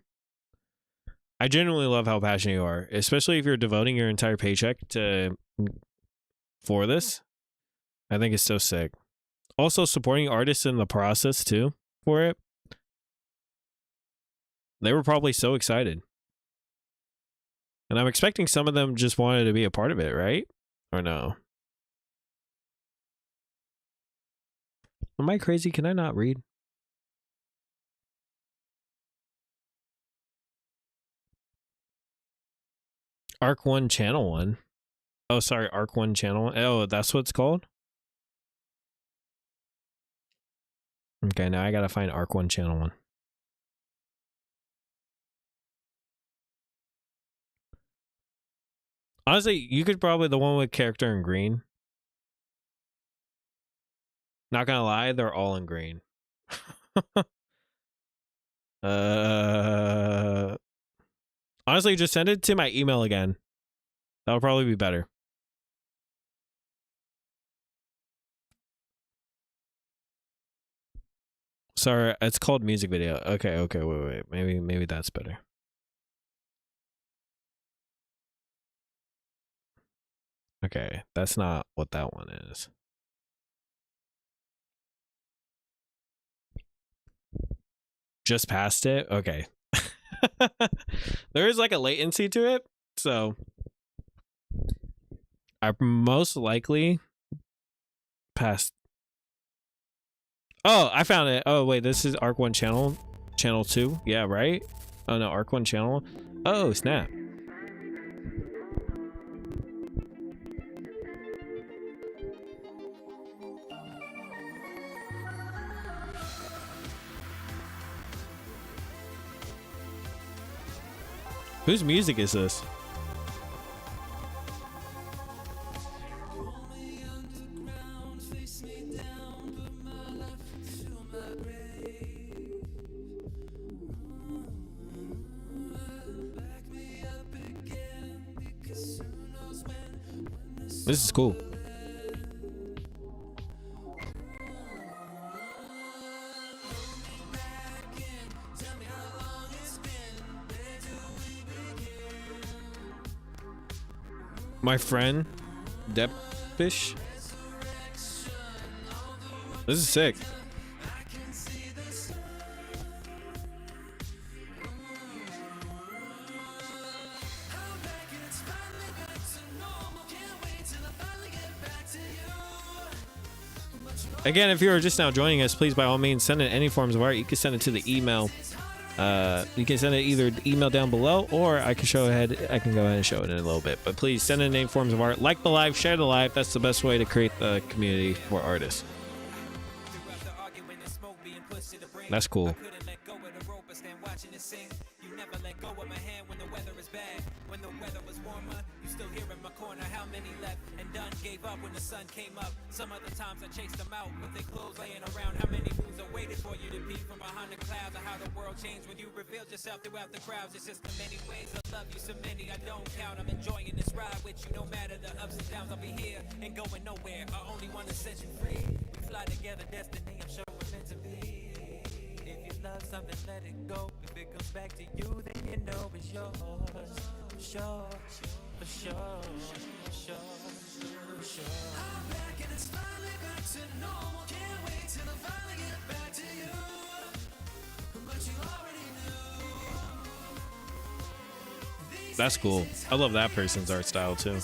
I genuinely love how passionate you are, especially if you're devoting your entire paycheck for this. I think it's so sick. Also supporting artists in the process too for it. They were probably so excited. And I'm expecting some of them just wanted to be a part of it, right? Or no? Am I crazy? Can I not read? Arc 1 Channel 1. Oh, sorry, Arc 1 Channel 1. Oh, that's what it's called? Okay, now I gotta find Arc 1 Channel 1. Honestly, you could probably the one with character in green. Not gonna lie, they're all in green. Honestly, just send it to my email again. That'll probably be better. Sorry, it's called music video. Okay, wait. Maybe that's better. Okay, that's not what that one is. Just past it? Okay. There is like a latency to it, so I most likely passed. Oh, I found it. Oh, wait, this is Arc 1 channel 2. Yeah, right? Oh, no, Arc 1 channel. Oh, snap. Whose music is this? This is cool. My friend, Depfish. This is sick. Again, if you're just now joining us, please by all means send in any forms of art. You can send it to the email. You can send it either the email down below, or I can go ahead and show it in a little bit. But please send in any forms of art. Like the live, share the live. That's the best way to create the community for artists. That's cool. Gave up when the sun came up. Some other times I chased them out with their clothes laying around. How many moons I waited for you to be from behind the clouds, or how the world changed when you revealed yourself throughout the crowds. It's just the many ways I love you, so many I don't count. I'm enjoying this ride with you, no matter the ups and downs. I'll be here and going nowhere. I only want to set you free. We fly together, destiny. I'm sure we're meant to be. If you love something, let it go. If it comes back to you, then you know it's yours. For sure, for sure, for sure. I'm back and it's finally back to normal. Can't wait till I finally get back to you. But you already knew. That's cool. I love that person's art style too.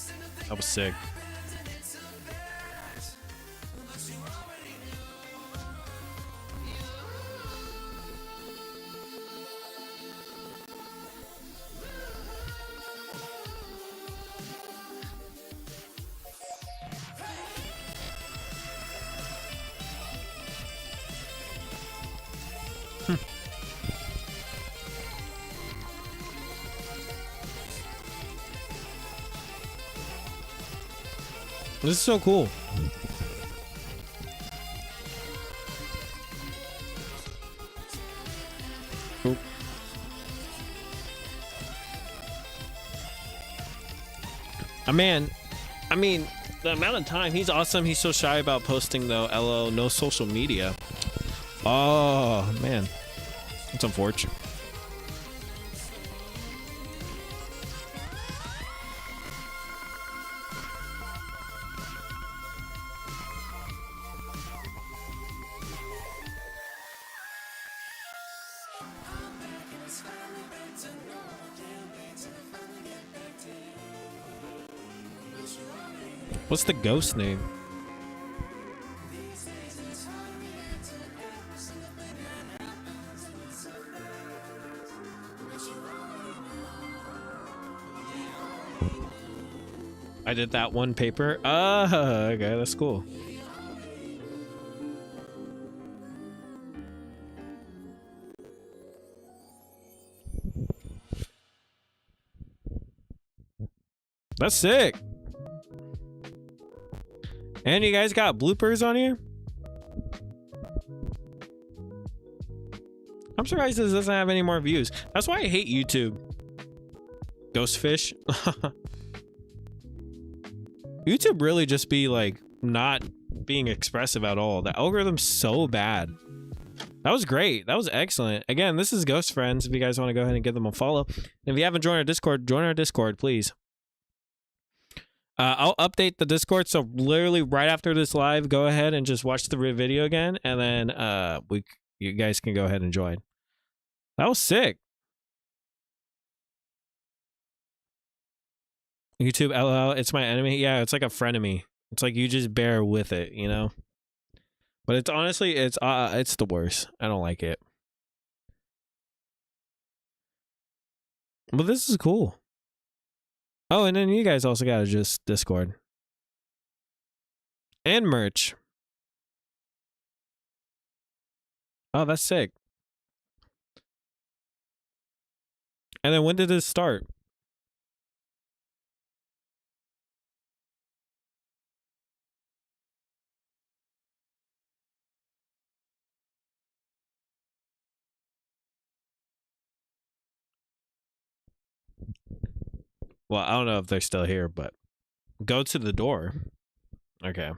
That was sick. This is so cool. Oop. Man, I mean, the amount of time, he's awesome. He's so shy about posting though. LO, no social media. Oh, man. It's unfortunate. What's the ghost name? I did that one paper. Okay, that's cool. That's sick. And you guys got bloopers on here? I'm surprised this doesn't have any more views. That's why I hate YouTube. Ghostfish. YouTube really just be like not being expressive at all. The algorithm's so bad. That was great. That was excellent. Again, this is Ghost Friends. If you guys want to go ahead and give them a follow. And if you haven't joined our Discord, join our Discord, please. I'll update the Discord, so literally right after this live, go ahead and just watch the video again, and then you guys can go ahead and join. That was sick. YouTube LL, it's my enemy. Yeah, it's like a frenemy. It's like you just bear with it, you know. But it's honestly, it's the worst. I don't like it. But this is cool. Oh, and then you guys also got to just Discord. And merch. Oh, that's sick. And then when did this start? Well, I don't know if they're still here, but go to the door. Okay.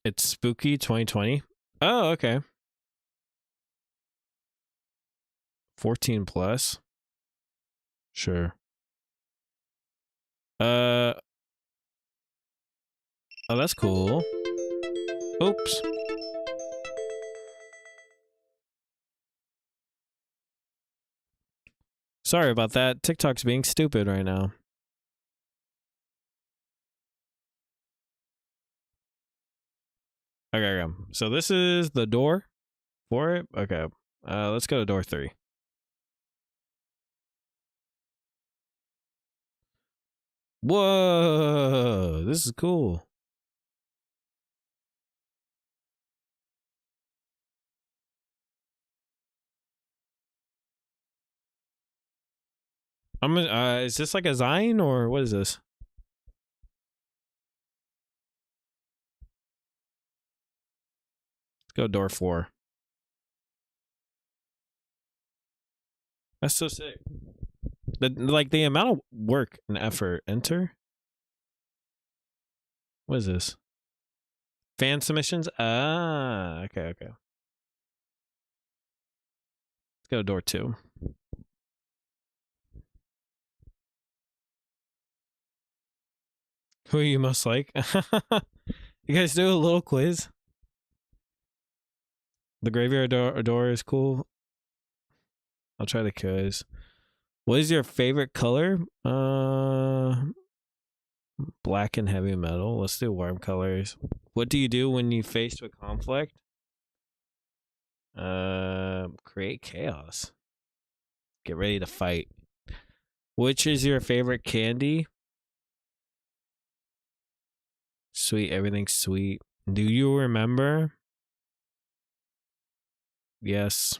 It's spooky 2020. Oh, okay. 14 plus. Sure. Oh, that's cool. Oops. Sorry about that. TikTok's being stupid right now. Okay. So this is the door for it. Okay. Let's go to door 3. Whoa, this is cool. Is this like a Zine or what is this? Let's go door 4. That's so sick. The amount of work and effort. Enter. What is this? Fan submissions? Ah, okay. Let's go to door 2. Who you most like? You guys do a little quiz. The graveyard door is cool. I'll try the quiz. What is your favorite color? Black and heavy metal. Let's do warm colors. What do you do when you faced with conflict? Create chaos. Get ready to fight. Which is your favorite candy? Sweet, everything's sweet. Do you remember? Yes.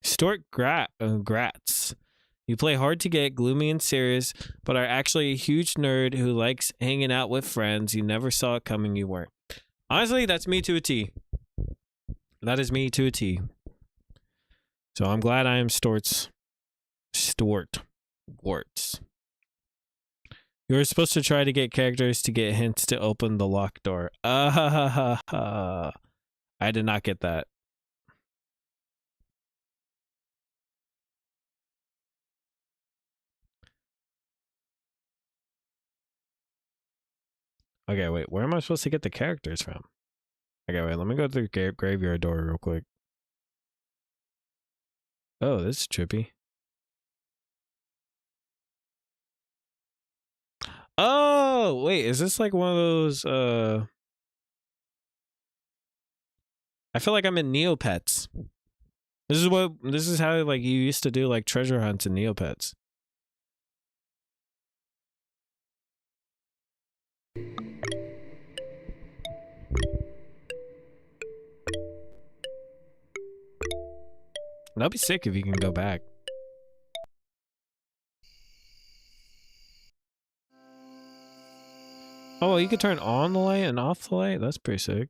Stuart Gratz. You play hard to get, gloomy and serious, but are actually a huge nerd who likes hanging out with friends. You never saw it coming, you weren't. Honestly, that's me to a T. That is me to a T. So I'm glad I am Stuart. You were supposed to try to get characters to get hints to open the locked door. I did not get that. Okay, wait. Where am I supposed to get the characters from? Okay, wait. Let me go through graveyard door real quick. Oh, this is trippy. Oh, wait. Is this like one of those, I feel like I'm in Neopets. This is how like you used to do like treasure hunts in Neopets. That'd be sick if you can go back. Oh, you could turn on the light and off the light? That's pretty sick.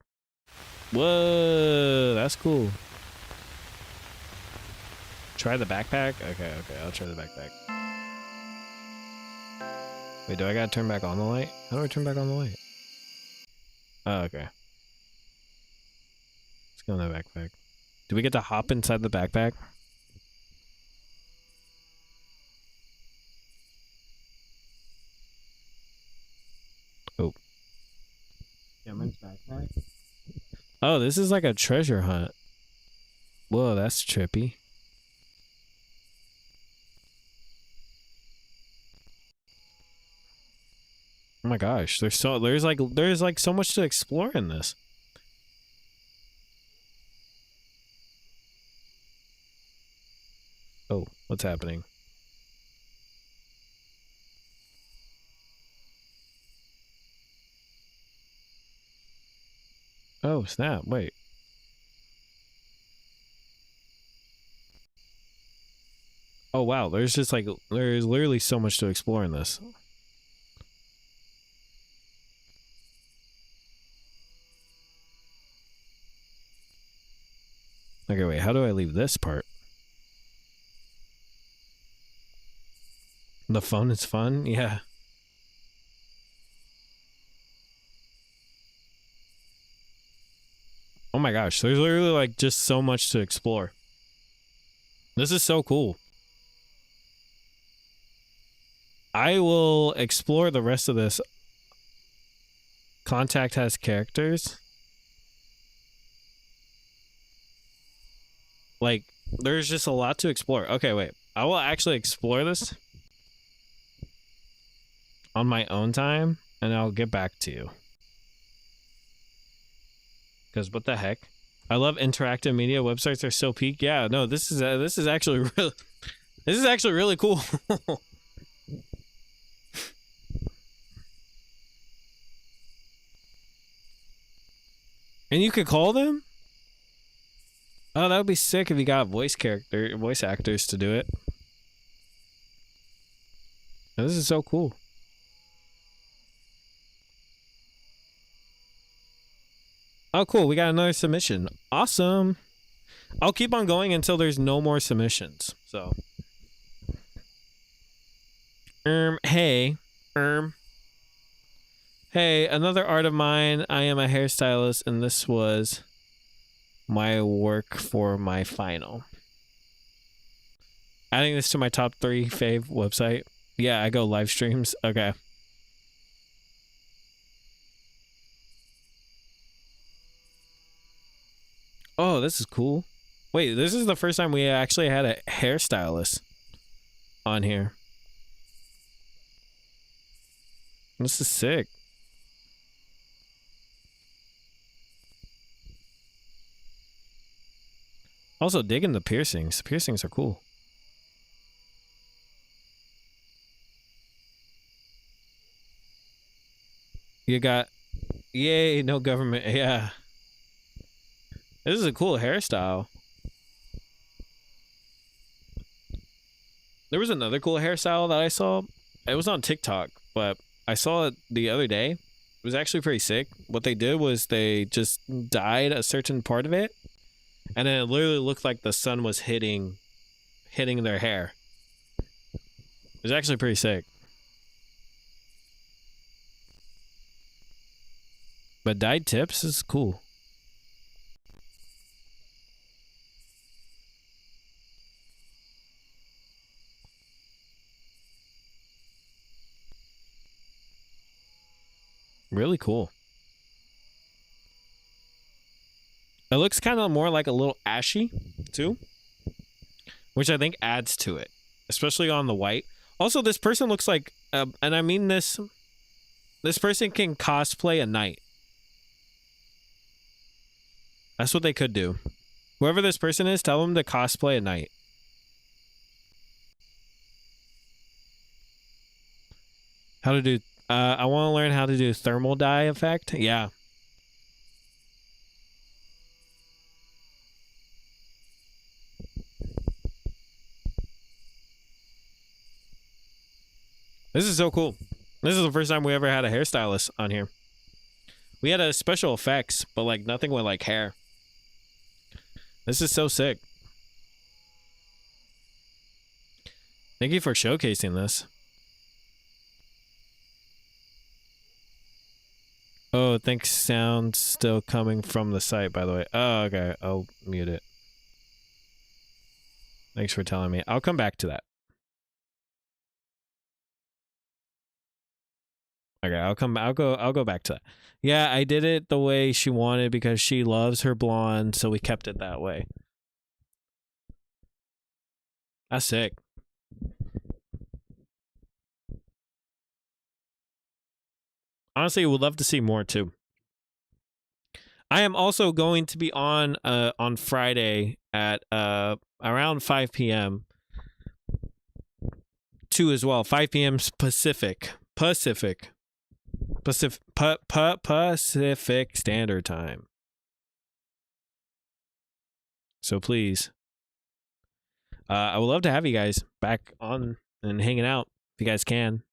Whoa, that's cool. Try the backpack? Okay, I'll try the backpack. Wait, do I gotta turn back on the light? How do I turn back on the light? Oh, okay. Let's go in the backpack. Do we get to hop inside the backpack? Oh. Cameron's backpack? Oh, this is like a treasure hunt. Whoa, that's trippy. Oh my gosh, there's like so much to explore in this. Oh, what's happening? Oh, snap, wait. Oh wow, there's literally so much to explore in this. Okay, wait, how do I leave this part? The phone is fun? Yeah. Oh my gosh, there's literally like just so much to explore. This is so cool. I will explore the rest of this. Contact has characters. Like, there's just a lot to explore. Okay, wait. I will actually explore this on my own time, and I'll get back to you. Because what the heck? I love interactive media. Websites are so peak. Yeah, no, this is actually really, this is actually really cool. And you could call them? Oh, that would be sick if you got voice actors to do it. Oh, this is so cool. Oh, cool. We got another submission. Awesome. I'll keep on going until there's no more submissions. So. Hey. Hey, another art of mine. I am a hairstylist, and this was my work for my final. Adding this to my top 3 fave website. Yeah, I go live streams. Okay. Oh, this is cool. Wait, this is the first time we actually had a hairstylist on here. This is sick. Also digging the piercings. The piercings are cool. You got... Yay, no government. Yeah. This is a cool hairstyle. There was another cool hairstyle that I saw. It was on TikTok, but I saw it the other day. It was actually pretty sick. What they did was they just dyed a certain part of it, and then it literally looked like the sun was hitting their hair. It was actually pretty sick. But dyed tips is cool. Really cool. It looks kind of more like a little ashy too, which I think adds to it, especially on the white. Also, this person looks like, and I mean this person can cosplay a knight. That's what they could do. Whoever this person is, tell them to cosplay a knight. How to do... I want to learn how to do thermal dye effect. Yeah. This is so cool. This is the first time we ever had a hairstylist on here. We had a special effects, but like nothing with like hair. This is so sick. Thank you for showcasing this. Oh, thanks. Sound still coming from the site, by the way. Oh, okay. I'll mute it. Thanks for telling me. I'll come back to that. Okay, I'll go back to that. Yeah, I did it the way she wanted because she loves her blonde, so we kept it that way. That's sick. Honestly, would love to see more too. I am also going to be on Friday at around 5 p.m. too as well. 5 p.m. Pacific Standard Time. So please, I would love to have you guys back on and hanging out if you guys can.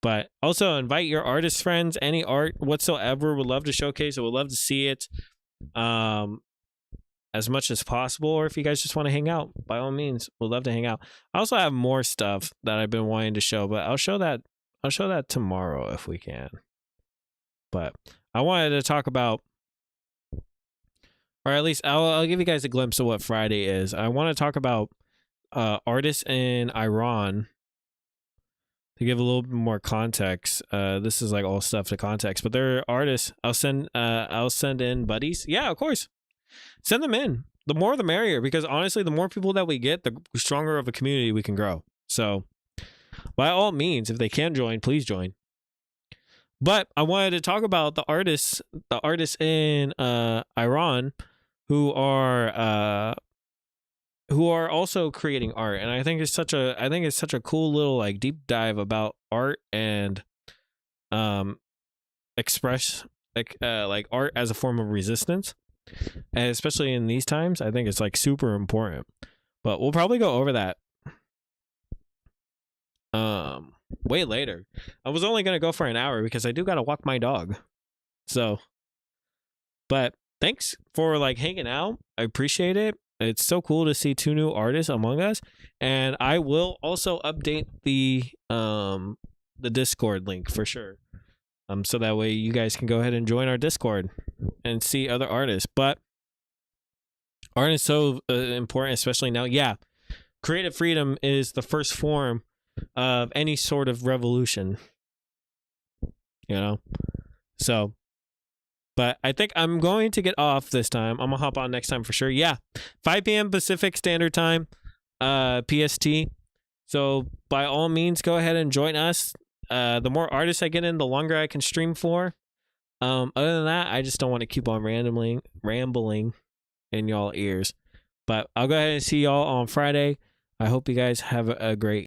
But also invite your artist friends, any art whatsoever. Would love to showcase it. Would love to see it as much as possible. Or if you guys just want to hang out, by all means, we'd love to hang out. I also have more stuff that I've been wanting to show, but I'll show that tomorrow if we can. But I wanted to talk about, or at least I'll give you guys a glimpse of what Friday is. I want to talk about artists in Iran. To give a little bit more context, this is like all stuff to context, but there are artists. I'll send in buddies. Yeah, of course. Send them in. the more the merrier, because honestly, the more people that we get, the stronger of a community we can grow. So by all means, if they can join, please join. But I wanted to talk about the artists in Iran who are also creating art, and I think it's such a cool little like deep dive about art and express like art as a form of resistance, and especially in these times, I think it's like super important. But we'll probably go over that way later. I was only gonna go for an hour because I do gotta walk my dog. So, but thanks for like hanging out. I appreciate it. It's so cool to see 2 new artists among us, and I will also update the Discord link for sure. So that way you guys can go ahead and join our Discord and see other artists. But art is so important, especially now. Yeah, creative freedom is the first form of any sort of revolution, you know. So, but I think I'm going to get off this time. I'm gonna hop on next time for sure. Yeah, 5 p.m. Pacific Standard Time, PST. So by all means, go ahead and join us. The more artists I get in, the longer I can stream for. Other than that, I just don't want to keep on rambling in y'all ears. But I'll go ahead and see y'all on Friday. I hope you guys have a great